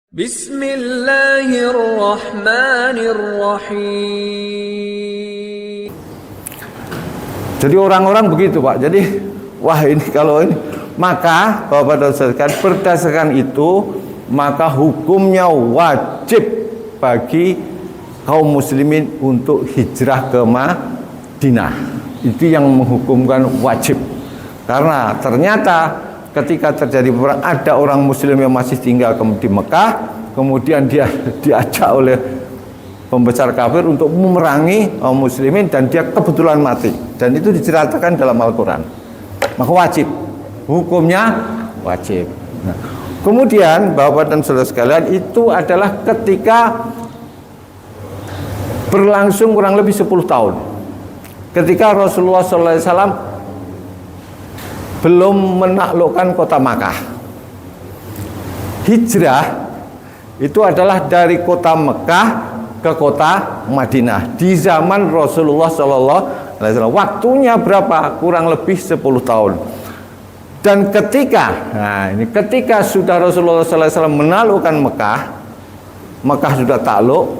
Bismillahirrahmanirrahim. Jadi orang-orang begitu Pak. Jadi wah ini kalau ini maka Bapak dan Saudara berdasarkan itu maka hukumnya wajib bagi kaum muslimin untuk hijrah ke Madinah. Itu yang menghukumkan wajib. Karena ternyata ketika terjadi perang ada orang muslim yang masih tinggal di Mekah, kemudian dia diajak oleh pembesar kafir untuk memerangi kaum muslimin dan dia kebetulan mati, dan itu diceritakan dalam Al-Quran. Maka wajib, hukumnya wajib. Nah, kemudian Bapak dan Saudara sekalian, itu adalah ketika berlangsung kurang lebih 10 tahun ketika Rasulullah SAW belum menaklukkan kota Makkah. Hijrah itu adalah dari kota Mekah ke kota Madinah di zaman Rasulullah SAW. Waktunya berapa? Kurang lebih 10 tahun. Dan ketika sudah Rasulullah SAW menaklukkan Mekah, Mekah sudah takluk,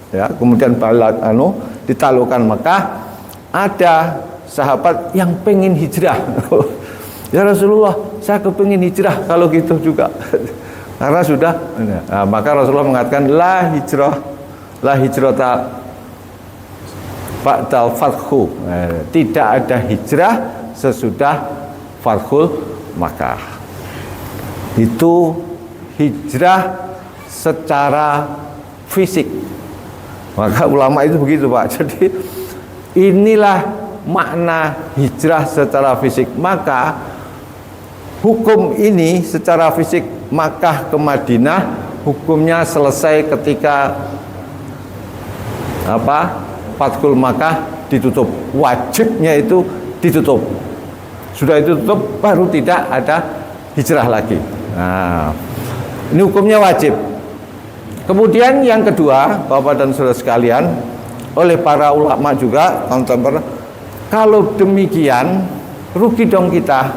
ya, kemudian ditaklukkan Mekah, ada sahabat yang pengen hijrah. Ya Rasulullah, saya kepingin hijrah kalau gitu juga. Karena sudah, maka Rasulullah mengatakan la hijrata ba'dal fathu. Tidak ada hijrah sesudah Fathul Makkah. Itu hijrah secara fisik. Maka ulama itu begitu Pak. Jadi inilah makna hijrah secara fisik. Maka hukum ini secara fisik Makkah ke Madinah hukumnya selesai ketika Fathul Makkah ditutup. Wajibnya itu ditutup. Sudah ditutup baru tidak ada hijrah lagi. Nah, ini hukumnya wajib. Kemudian yang kedua, Bapak dan Saudara sekalian, oleh para ulama juga kontemporer, kalau demikian rugi dong kita,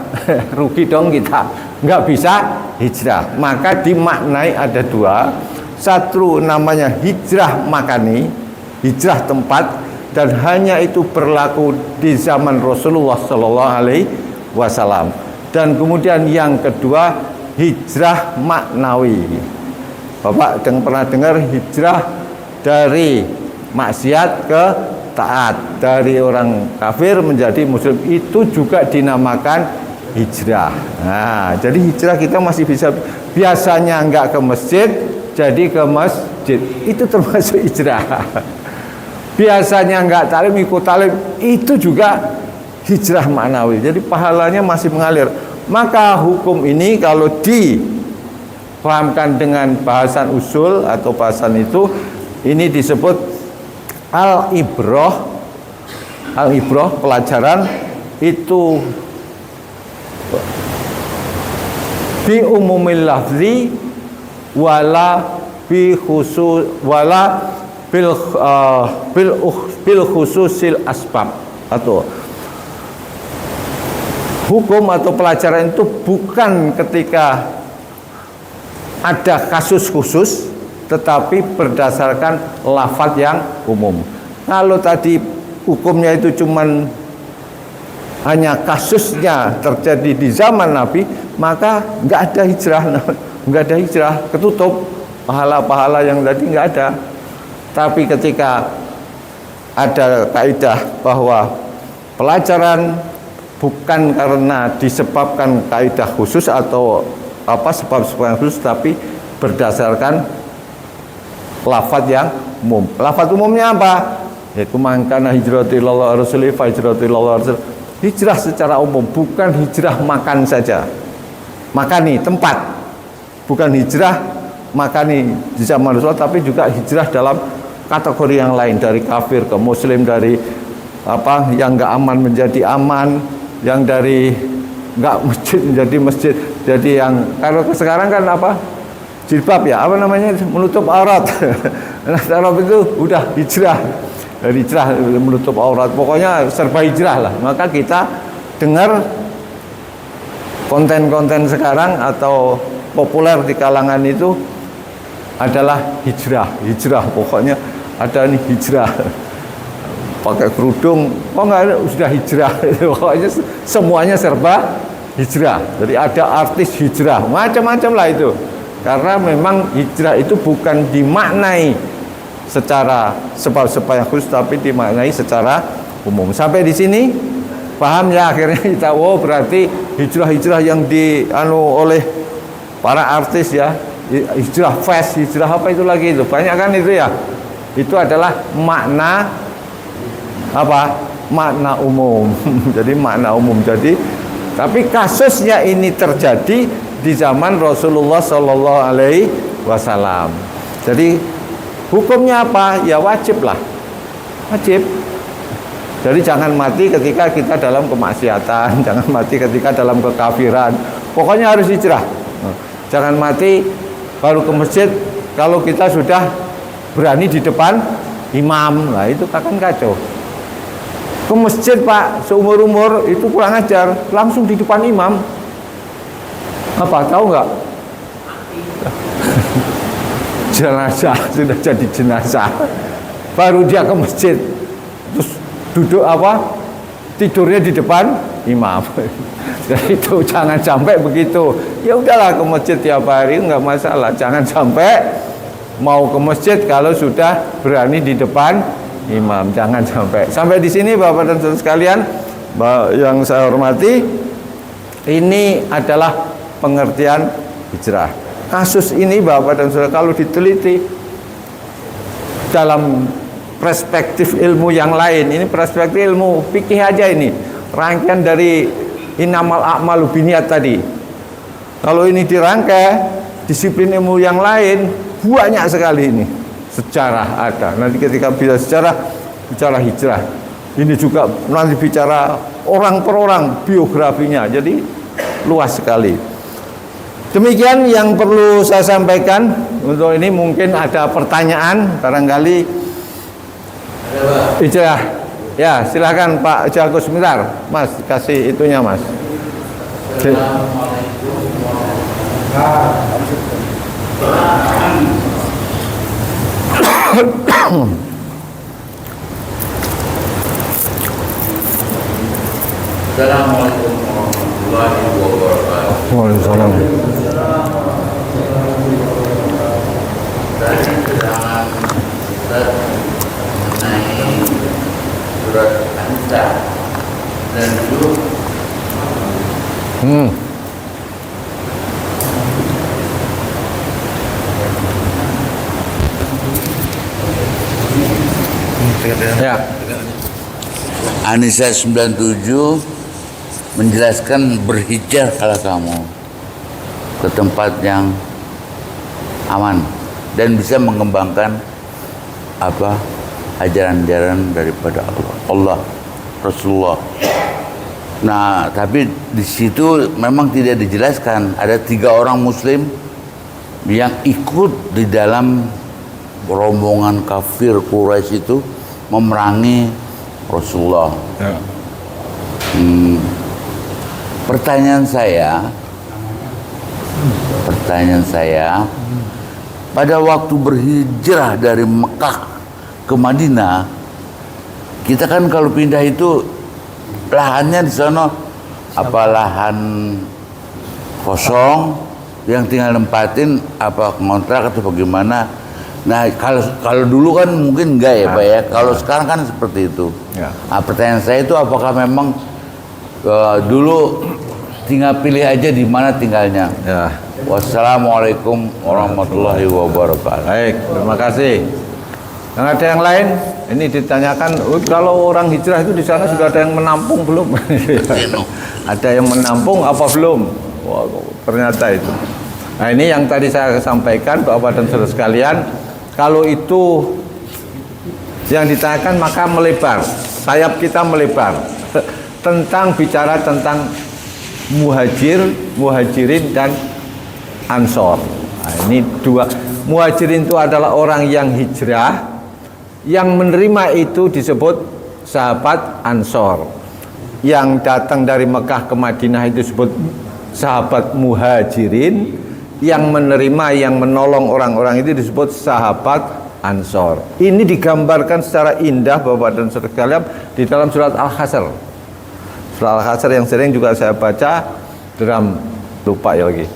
nggak bisa hijrah. Maka dimaknai ada dua. Satu namanya hijrah makani, hijrah tempat, dan hanya itu berlaku di zaman Rasulullah SAW. Dan kemudian yang kedua hijrah maknawi. Bapak pernah dengar hijrah dari maksiat ke taat, dari orang kafir menjadi muslim, itu juga dinamakan hijrah. Nah, jadi hijrah kita masih bisa, biasanya enggak ke masjid jadi ke masjid, itu termasuk hijrah. Biasanya enggak talim ikut talim, itu juga hijrah maknawi. Jadi pahalanya masih mengalir. Maka hukum ini kalau dipahamkan dengan bahasan usul atau bahasan itu, ini disebut al-ibrah, pelajaran itu bi umumil lafzi wala bi khusus wala bil khususil asbab. Atau hukum atau pelajaran itu bukan ketika ada kasus khusus, tetapi berdasarkan lafaz yang umum. Kalau tadi hukumnya itu cuman hanya kasusnya terjadi di zaman Nabi, maka nggak ada hijrah, ketutup pahala-pahala yang tadi nggak ada. Tapi ketika ada kaidah bahwa pelajaran bukan karena disebabkan kaidah khusus atau sebab-sebab khusus, tapi berdasarkan lafaz yang umum. Lafaz umumnya apa? Yaitu mangkana hijratu ilallah rasulih fa hijratu ilallah rasul. Hijrah secara umum, bukan hijrah makan saja. Makani tempat. Bukan hijrah makani di zaman Rasulullah, tapi juga hijrah dalam kategori yang lain, dari kafir ke muslim, dari yang enggak aman menjadi aman, yang dari enggak masjid menjadi masjid. Jadi yang kalau sekarang kan jilbab ya, menutup aurat. Aurat itu udah hijrah. Hijrah menutup aurat, pokoknya serba hijrah lah. Maka kita dengar konten-konten sekarang atau populer di kalangan itu adalah hijrah pokoknya ada nih hijrah. Pakai kerudung, kok nggak ada, sudah hijrah. Pokoknya semuanya serba hijrah. Jadi ada artis hijrah, macam-macam lah itu. Karena memang hijrah itu bukan dimaknai secara sebab-sebab yang khusus, tapi dimaknai secara umum. Sampai di sini paham ya akhirnya kita, oh berarti hijrah yang oleh para artis ya, hijrah fest, hijrah apa itu lagi itu, banyak kan itu ya. Itu adalah makna apa? Makna umum. Jadi makna umum. Jadi tapi kasusnya ini terjadi di zaman Rasulullah Shallallahu Alaihi Wasallam. Jadi hukumnya apa? Ya wajib lah, wajib. Jadi jangan mati ketika kita dalam kemaksiatan, jangan mati ketika dalam kekafiran. Pokoknya harus hijrah. Jangan mati baru ke masjid kalau kita sudah berani di depan imam. Nah itu kan kacau. Ke masjid Pak, seumur-umur itu kurang ajar, langsung di depan imam. Apa tahu nggak? Jenazah, sudah jadi jenazah. Baru dia ke masjid, terus duduk tidurnya di depan imam. Jadi itu jangan sampai begitu. Ya udahlah ke masjid tiap hari nggak masalah. Jangan sampai mau ke masjid kalau sudah berani di depan imam. Jangan sampai di sini Bapak dan Saudara sekalian yang saya hormati, ini adalah pengertian hijrah. Kasus ini Bapak dan Saudara kalau diteliti dalam perspektif ilmu yang lain, ini perspektif ilmu fikih aja, ini rangkaian dari innamal a'malu binniyat tadi. Kalau ini dirangkai disiplin ilmu yang lain banyak sekali ini. Sejarah ada. Nanti ketika bisa sejarah, bicara hijrah. Ini juga nanti bicara orang per orang biografinya. Jadi luas sekali. Demikian yang perlu saya sampaikan untuk ini. Mungkin ada pertanyaan barangkali. Hijrah. Ya, silakan Pak Jago sebentar. Mas, kasih itunya, Mas. Assalamualaikum warahmatullahi wabarakatuh. Waalaikumsalam. Dari keterangan Ustaz mengenai surat An-Nisa dan dulu Ya. An-Nisa 97 menjelaskan berhijrah kalau kamu ke tempat yang aman dan bisa mengembangkan ajaran-ajaran daripada Allah, Rasulullah. Nah, tapi di situ memang tidak dijelaskan ada 3 orang Muslim yang ikut di dalam rombongan kafir Quraisy itu memerangi Rasulullah. Ya. Pertanyaan saya, pada waktu berhijrah dari Mekah ke Madinah, kita kan kalau pindah itu lahannya di sana lahan kosong yang tinggal nempatin kontrak atau bagaimana. Nah, kalau dulu kan mungkin enggak ya Pak ya. Kalau sekarang kan seperti itu. Ya. Nah, pertanyaan saya itu apakah memang dulu tinggal pilih aja di mana tinggalnya. Ya. Wassalamualaikum warahmatullahi wabarakatuh. Baik, terima kasih. Yang ada yang lain? Ini ditanyakan, kalau orang hijrah itu di sana sudah ada yang menampung belum? Ada yang menampung apa belum? Wah, ternyata itu. Nah, ini yang tadi saya sampaikan Bapak dan Saudara sekalian, kalau itu yang ditanyakan maka melebar, sayap kita melebar. Bicara tentang muhajirin dan ansor. Nah, ini 2. Muhajirin itu adalah orang yang hijrah, yang menerima itu disebut sahabat ansor. Yang datang dari Mekah ke Madinah itu disebut sahabat muhajirin. yang menerima, yang menolong orang-orang itu disebut sahabat Ansor. Ini digambarkan secara indah Bapak dan Saudara sekalian di dalam surat Al-Hasr. Surat Al-Hasr yang sering juga saya baca dalam lupa ya lagi.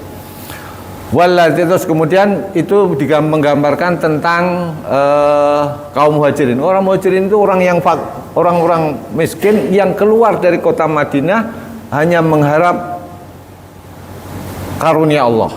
Terus kemudian itu menggambarkan tentang kaum muhajirin. Orang muhajirin itu orang-orang miskin yang keluar dari kota Madinah hanya mengharap karunia Allah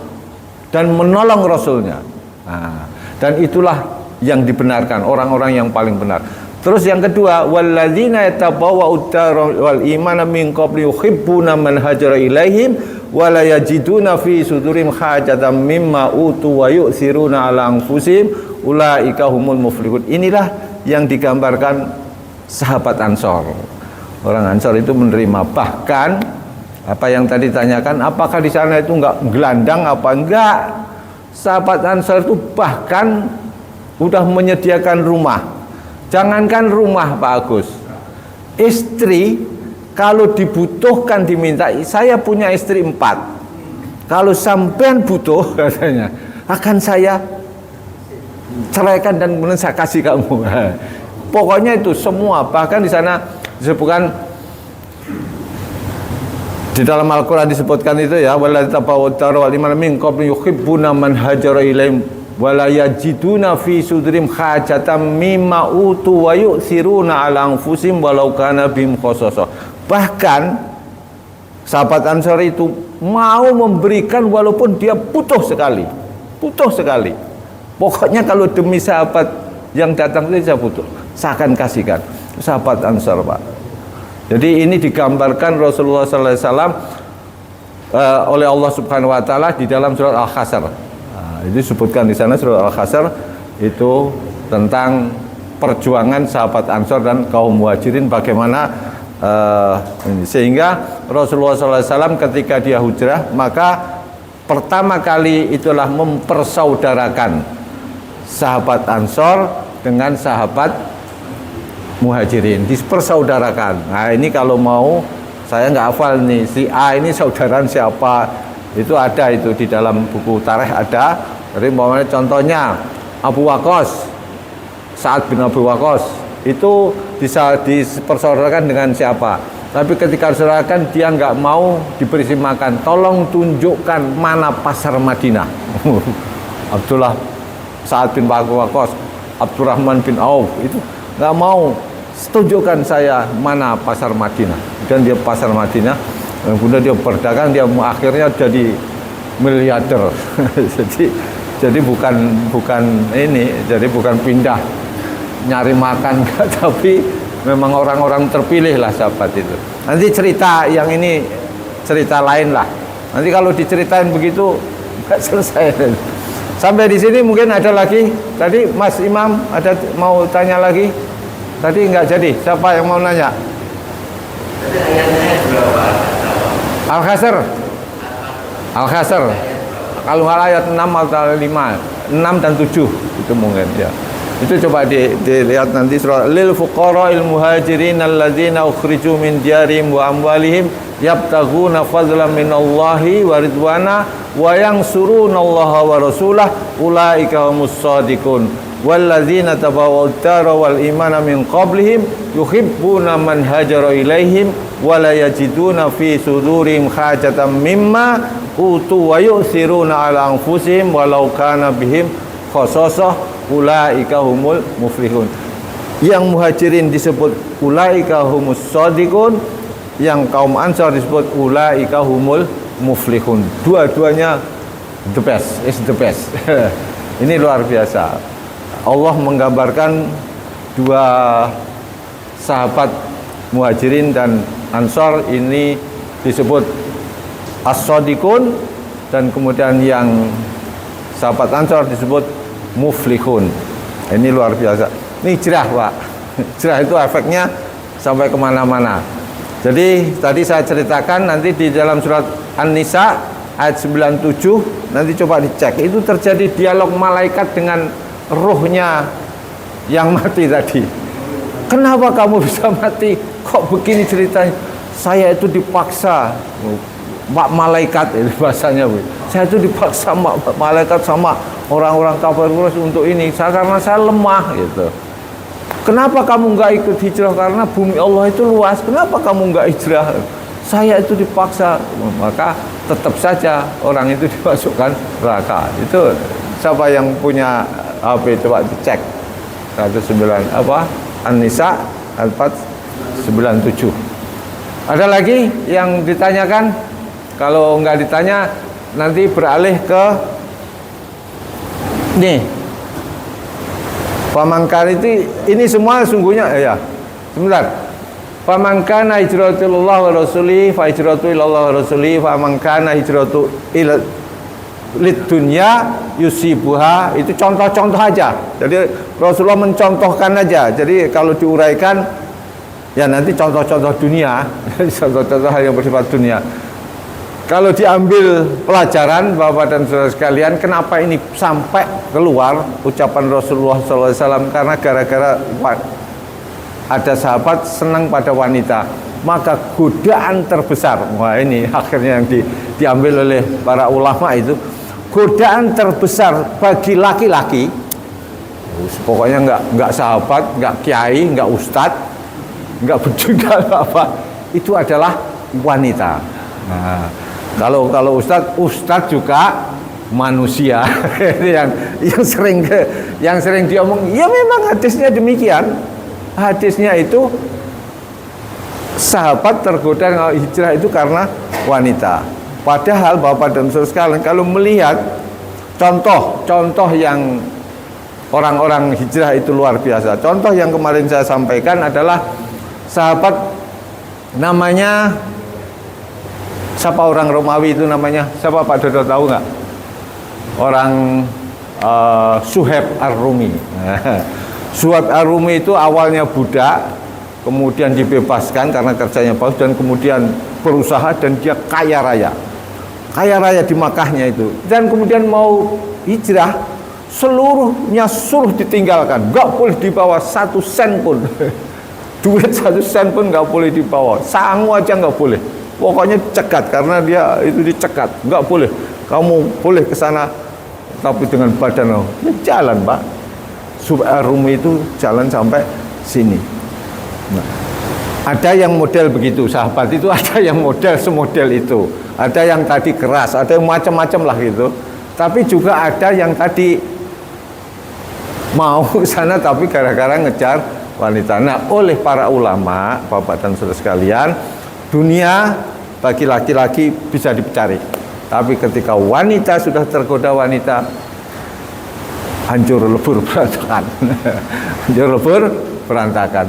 dan menolong Rasulnya. Nah, dan itulah yang dibenarkan, orang-orang yang paling benar. Terus yang kedua, walladzina yatabawwa'ud dara wal imana min qabli yuhibbuna man hajara ilaihim wa la yajiduna fi sudurihim hajatan mimma utu wa yu'thiruna ala anfusihim ulaika humul muflihun. Inilah yang digambarkan sahabat Ansor. Orang Ansor itu menerima, bahkan apa yang tadi tanyakan, apakah di sana itu enggak gelandang apa enggak? Sahabat Ansor itu bahkan udah menyediakan rumah. Jangankan rumah Pak Agus, istri kalau dibutuhkan diminta, saya punya istri 4. Kalau sampean butuh katanya, akan saya ceraikan dan kemudian saya kasih kamu. Pokoknya itu semua, bahkan di sana disebutkan di dalam Al-Quran disebutkan itu ya, walladzina tabawwa'ud dara wal imana min qabli yuhibbuna man hajara ilaihim wala yajiduna fi sudrim hajatan mimma utu wa yu'thiruna ala anfusihim walau kana bihim khasasah. Bahkan sahabat Ansor itu mau memberikan walaupun dia butuh sekali. Pokoknya kalau demi sahabat yang datang itu saya butuh, saya akan kasihkan. Sahabat Ansor, Pak. Jadi ini digambarkan Rasulullah sallallahu alaihi wasallam oleh Allah Subhanahu wa taala di dalam surat Al-Hasr. Itu disebutkan di sana surat Al-Hasr itu tentang perjuangan sahabat Ansor dan kaum muhajirin bagaimana sehingga Rasulullah SAW ketika dia hijrah maka pertama kali itulah mempersaudarakan sahabat Ansor dengan sahabat muhajirin, dipersaudarakan. Nah ini kalau mau saya nggak hafal nih si A ini saudaraan siapa, itu ada itu di dalam buku tarikh ada. Jadi umpamanya contohnya Abu Waqqas, Sa'ad bin Abu Waqqas itu bisa dipersaudarakan dengan siapa. Tapi ketika diserahkan dia nggak mau diberi makan, tolong tunjukkan mana pasar Madinah. Abdullah Sa'ad bin Abu Waqqas, Abdurrahman bin Auf itu nggak mau, tunjukkan saya mana pasar Madinah. Dan dia pasar Madinah, kemudian dia berdagang, dia akhirnya jadi miliarder. jadi bukan ini, jadi bukan pindah nyari makan, tapi memang orang-orang terpilih lah sahabat itu. Nanti cerita yang ini cerita lain lah. Nanti kalau diceritain begitu nggak selesai. Sampai di sini mungkin ada lagi. Tadi Mas Imam ada mau tanya lagi. Tadi nggak jadi. Siapa yang mau nanya? Al-Hasr. Kalau nggak ayat 6 atau 5, 6 dan 7 itu mungkin ya. Itu coba dilihat nanti surah lil fuqara'il muhajirin alladzina ukhriju min diyarihim wa amwalihim yabtaghuna fadlan minallahi wa ridwana wa yansurunallaha wa rasulahu ulaika humus shadiqun walladzina tabawwa'ud dara wal imana min qablihim yuhibbuna man hajara ilaihim wa la yajiduna fi sudurihim hajatan mimma utu wa yu'thiruna ala anfusihim walau kana bihim khasasah ulaika humul muflihun. Yang muhajirin disebut ulaika humus shadiqun, yang kaum Ansar disebut ulaika humul muflihun. Dua-duanya the best, is the best. Ini luar biasa. Allah menggambarkan dua sahabat muhajirin dan Ansar ini disebut as-shadiqun, dan kemudian yang sahabat Ansar disebut muflihun. Ini luar biasa. Ini hijrah, Pak. Hijrah itu efeknya sampai kemana-mana. Jadi tadi saya ceritakan, nanti di dalam surat An-Nisa ayat 97 nanti coba dicek. Itu terjadi dialog malaikat dengan ruhnya yang mati tadi. Kenapa kamu bisa mati? Kok begini ceritanya? Saya itu dipaksa. Pak malaikat itu bahasanya, Bu. Saya itu dipaksa malaikat sama orang-orang kafir Quraisy untuk ini. Karena saya lemah gitu. Kenapa kamu nggak ikut hijrah? Karena bumi Allah itu luas. Kenapa kamu nggak hijrah? Saya itu dipaksa. Maka tetap saja orang itu dimasukkan neraka. Itu siapa yang punya HP coba dicek. 109 apa? An-Nisa 497. Ada lagi yang ditanyakan? Kalau nggak ditanya, nanti beralih ke nih. Pamangkan itu, ini semua sungguhnya ya. Sebentar. Pamangkana hijratullah wa rasuli fa hijratu ilallah wa rasuli fa mangkana hijratu ila lid dunya yusibuha, itu contoh-contoh aja. Jadi Rasulullah mencontohkan aja. Jadi kalau diuraikan ya nanti contoh-contoh dunia, contoh-contoh hal yang bersifat dunia. Kalau diambil pelajaran Bapak dan Saudara sekalian, kenapa ini sampai keluar ucapan Rasulullah SAW? Karena gara-gara ada sahabat senang pada wanita, maka godaan terbesar, wah ini akhirnya yang diambil oleh para ulama itu, godaan terbesar bagi laki-laki, pokoknya nggak sahabat, nggak kiai, nggak ustadz, nggak berjuga apa, itu adalah wanita. Nah, kalau ustadz juga manusia. yang sering diomong, ya memang hadisnya demikian. Hadisnya itu sahabat tergoda hijrah itu karena wanita. Padahal Bapak dan Saudara sekalian, kalau melihat contoh yang orang-orang hijrah itu luar biasa. Contoh yang kemarin saya sampaikan adalah sahabat namanya siapa, orang Romawi itu namanya siapa, Pak Dodo tahu nggak? Orang Suhaib Ar-Rumi. Suhaib Ar-Rumi itu awalnya budak, kemudian dibebaskan karena kerjanya bagus, dan kemudian berusaha dan dia kaya raya di Makkahnya itu, dan kemudian mau hijrah, seluruhnya suruh ditinggalkan, nggak boleh dibawa 1 sen pun. Duit 1 sen pun nggak boleh dibawa, sangu aja nggak boleh. Pokoknya cegat, karena dia itu dicegat, nggak boleh. Kamu boleh ke sana, tapi dengan badan ya jalan, Pak. Suhaib Ar-Rumi itu jalan sampai sini. Nah, ada yang model begitu, sahabat itu ada yang model semodel itu. Ada yang tadi keras, ada yang macam-macam lah gitu. Tapi juga ada yang tadi mau ke sana tapi gara-gara ngejar wanita. Nah, oleh para ulama, Bapak dan Saudara sekalian, dunia bagi laki-laki bisa dicari, tapi ketika wanita sudah tergoda wanita, hancur lebur berantakan. Hancur lebur berantakan.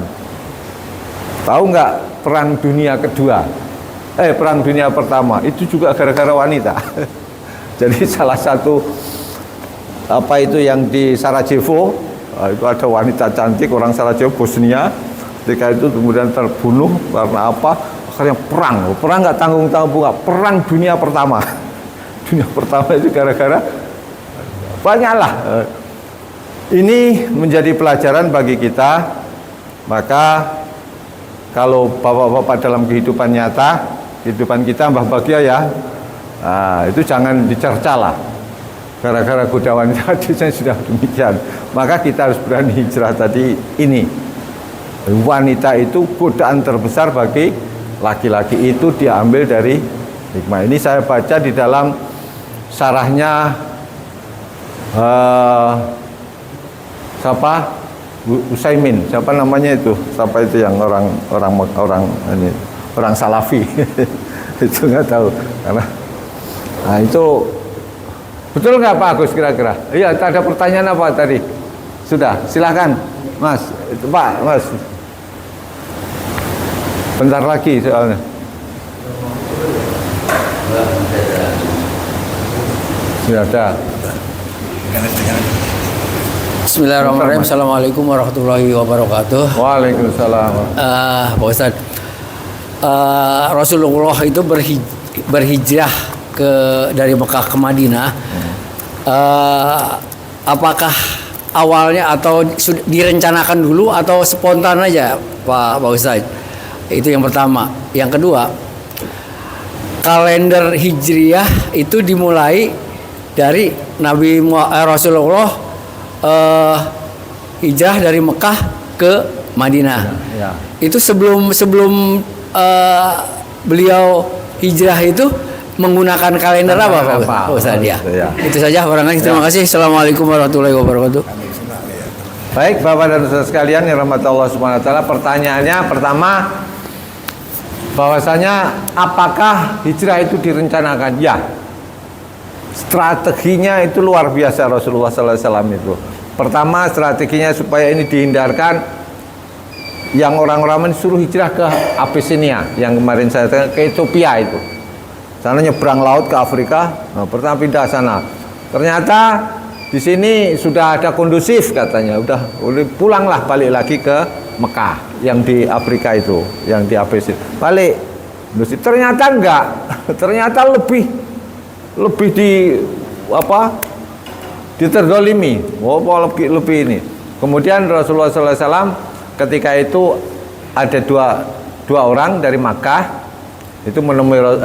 Tahu nggak perang dunia kedua? Perang dunia pertama itu juga gara-gara wanita. Jadi salah satu apa itu yang di Sarajevo, itu ada wanita cantik orang Sarajevo Bosnia. Ketika itu kemudian terbunuh karena apa? Akhirnya perang nggak tanggung-tanggung, perang dunia pertama. Dunia pertama itu gara-gara banyaklah. Ini menjadi pelajaran bagi kita. Maka kalau bapak-bapak dalam kehidupan nyata, kehidupan kita bahagia ya, nah, itu jangan dicerca lah. Gara-gara goda wanita tadi saya sudah demikian. Maka kita harus berani hijrah tadi ini. Wanita itu godaan terbesar bagi laki-laki, itu diambil dari hikmah. Ini saya baca di dalam syarahnya siapa? Utsaimin, siapa namanya itu? Siapa itu yang orang ini, orang Salafi. Itu nggak tahu karena nah itu betul nggak Pak Agus kira-kira? Iya, ada pertanyaan apa tadi? Sudah, silakan Mas. Itu Pak, Mas. Bentar lagi soalnya. Sudah ada. Bismillahirrahmanirrahim. Assalamualaikum warahmatullahi wabarakatuh. Waalaikumsalam. Pak Ustadz, Rasulullah itu berhijrah dari Mekah ke Madinah. Apakah awalnya atau sudah direncanakan dulu atau spontan aja, Pak Ustadz? Itu yang pertama. Yang kedua, kalender Hijriah itu dimulai dari Rasulullah hijrah dari Mekah ke Madinah. Ya. Itu sebelum beliau hijrah itu menggunakan kalender apa Pak Ustaz ya? Ya. Itu saja barangkali. Terima kasih. Assalamualaikum warahmatullahi wabarakatuh. Baik Bapak dan Saudara sekalian yang rahmat Allah Subhanahu wa taala, pertanyaannya pertama bahwasanya apakah hijrah itu direncanakan? Ya. Strateginya itu luar biasa Rasulullah sallallahu alaihi wasallam itu. Pertama strateginya supaya ini dihindarkan yang orang-orang disuruh hijrah ke Abyssinia yang kemarin saya tanya, ke Ethiopia itu. Sana nyebrang laut ke Afrika, nah, pertama pindah sana. Ternyata di sini sudah ada kondusif katanya, udah pulanglah balik lagi ke Mekah yang di Afrika itu, yang di Abyssinia. Balik kondusif. Ternyata enggak, ternyata lebih diterdolimi. Oh, lebih ini. Kemudian Rasulullah SAW ketika itu ada dua orang dari Makkah itu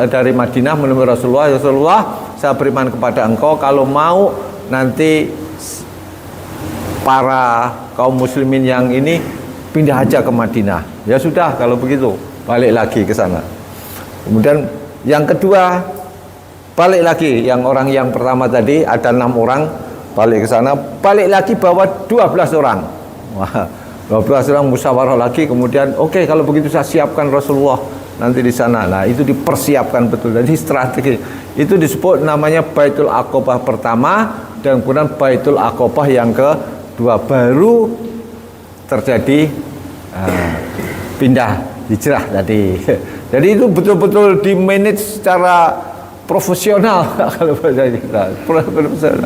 dari Madinah menemui Rasulullah. Saya beriman kepada engkau kalau mau nanti para kaum muslimin yang ini pindah aja ke Madinah. Ya sudah kalau begitu balik lagi ke sana. Kemudian yang kedua balik lagi, yang orang yang pertama tadi ada 6 orang balik ke sana, balik lagi bawa 12 orang. Wah, 12 orang musyawarah lagi, kemudian oke, kalau begitu saya siapkan Rasulullah nanti di sana. Nah, itu dipersiapkan betul. Jadi strategi itu disebut namanya Baitul Aqabah pertama dan kemudian Baitul Aqabah yang kedua, baru terjadi pindah hijrah tadi. Jadi itu betul-betul di manage secara profesional kalau profesional.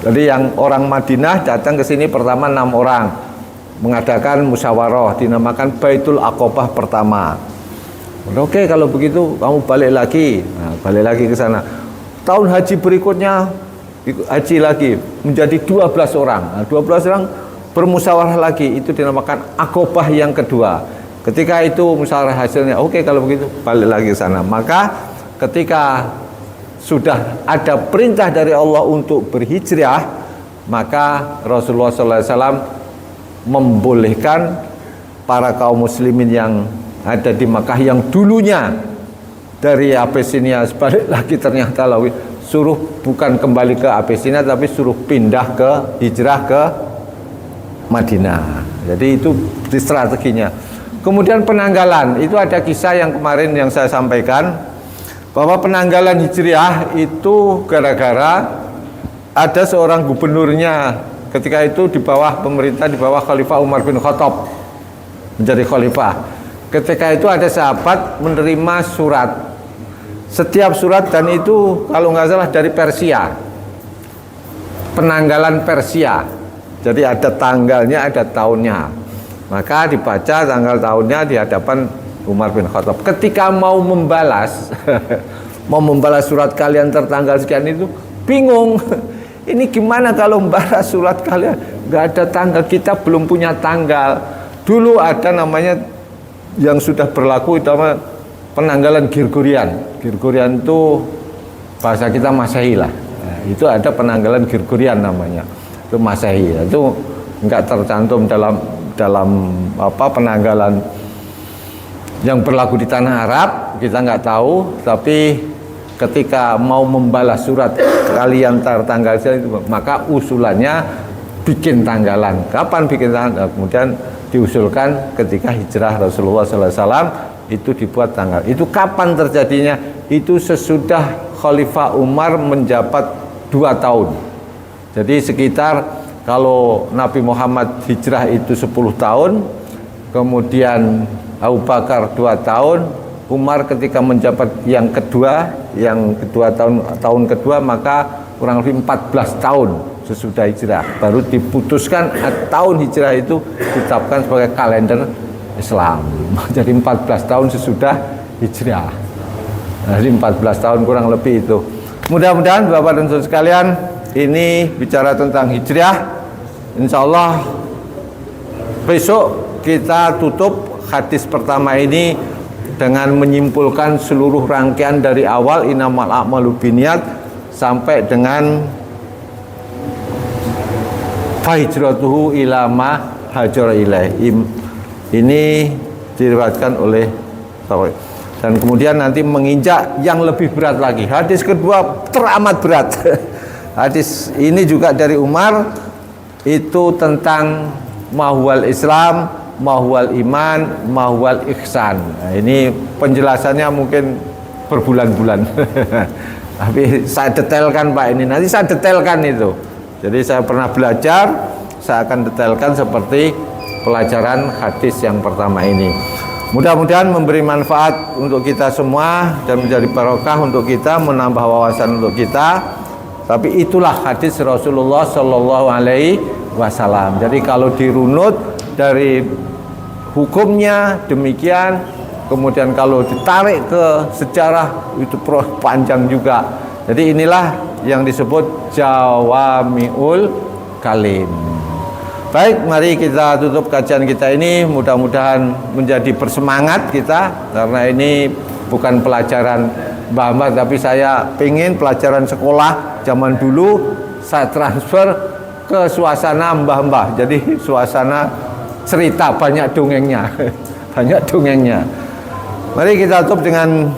Jadi yang orang Madinah datang ke sini pertama 6 orang mengadakan musyawarah dinamakan Baitul Aqabah pertama. Oke, kalau begitu kamu balik lagi. Nah, balik lagi ke sana. Tahun haji berikutnya haji lagi menjadi 12 orang. Nah, 12 orang bermusyawarah lagi, itu dinamakan Aqabah yang kedua. Ketika itu musyawarah hasilnya oke, kalau begitu balik lagi ke sana. Maka ketika sudah ada perintah dari Allah untuk berhijrah, maka Rasulullah SAW membolehkan para kaum muslimin yang ada di Makkah yang dulunya dari Abyssinia balik lagi ternyata suruh bukan kembali ke Abyssinia tapi suruh pindah ke hijrah ke Madinah. Jadi itu strateginya. Kemudian penanggalan, itu ada kisah yang kemarin yang saya sampaikan bahwa penanggalan hijriah itu gara-gara ada seorang gubernurnya ketika itu di bawah pemerintah, di bawah Khalifah Umar bin Khattab menjadi khalifah. Ketika itu ada sahabat menerima surat, setiap surat, dan itu kalau nggak salah dari Persia, penanggalan Persia. Jadi ada tanggalnya, ada tahunnya. Maka dibaca tanggal tahunnya di hadapan Umar bin Khattab. Ketika mau membalas surat kalian tertanggal sekian itu, bingung. Ini gimana kalau membalas surat kalian? Nggak ada tanggal, kita belum punya tanggal. Dulu ada namanya yang sudah berlaku itu apa, penanggalan Gregorian. Gregorian itu bahasa kita Masehi lah. Nah, itu ada penanggalan Gregorian namanya. Itu Masehi. Itu enggak tercantum dalam apa penanggalan yang berlaku di tanah Arab, kita enggak tahu, tapi ketika mau membalas surat kalian tertanggal itu, maka usulannya bikin tanggalan. Kapan bikin tanggalan? Kemudian diusulkan ketika hijrah Rasulullah SAW itu dibuat tanggal. Itu kapan terjadinya? Itu sesudah Khalifah Umar menjabat 2 tahun. Jadi sekitar kalau Nabi Muhammad hijrah itu 10 tahun, kemudian Abu Bakar 2 tahun, Umar ketika menjabat yang kedua tahun kedua, maka kurang lebih 14 tahun sesudah hijrah baru diputuskan tahun hijrah itu ditetapkan sebagai kalender Islam. Jadi 14 tahun sesudah hijrah. Jadi 14 tahun kurang lebih itu. Mudah-mudahan Bapak dan Saudara sekalian, ini bicara tentang hijrah. Insya Allah besok kita tutup hadis pertama ini dengan menyimpulkan seluruh rangkaian dari awal innamal a'malu binniyat sampai dengan fahijratuhu ila ma hajara ilaih. Ini diriwayatkan oleh Tabari. Dan kemudian nanti menginjak yang lebih berat lagi. Hadis kedua teramat berat. Hadis ini juga dari Umar, itu tentang mahwal Islam, mahwal iman, mahwal ihsan. Nah, ini penjelasannya mungkin berbulan-bulan. Tapi saya detailkan Pak ini. Nanti saya detailkan itu. Jadi saya pernah belajar, saya akan detailkan seperti pelajaran hadis yang pertama ini. Mudah-mudahan memberi manfaat untuk kita semua dan menjadi barokah untuk kita, menambah wawasan untuk kita. Tapi itulah hadis Rasulullah Shallallahu Alaihi Wasallam. Jadi kalau dirunut dari hukumnya demikian, kemudian kalau ditarik ke sejarah itu panjang juga. Jadi inilah yang disebut jawami'ul kalim. Baik, mari kita tutup kajian kita ini. Mudah-mudahan menjadi bersemangat kita, karena ini bukan pelajaran mbah-mbah, tapi saya ingin pelajaran sekolah zaman dulu saya transfer ke suasana mbah-mbah. Jadi suasana cerita, banyak dongengnya. Banyak dongengnya. Mari kita tutup dengan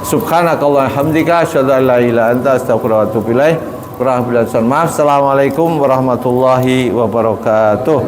subhanakallahumma hamdika asyhadu an la ilaha illa anta astaghfiruka wa atubu ilaik. Assalamualaikum warahmatullahi wabarakatuh.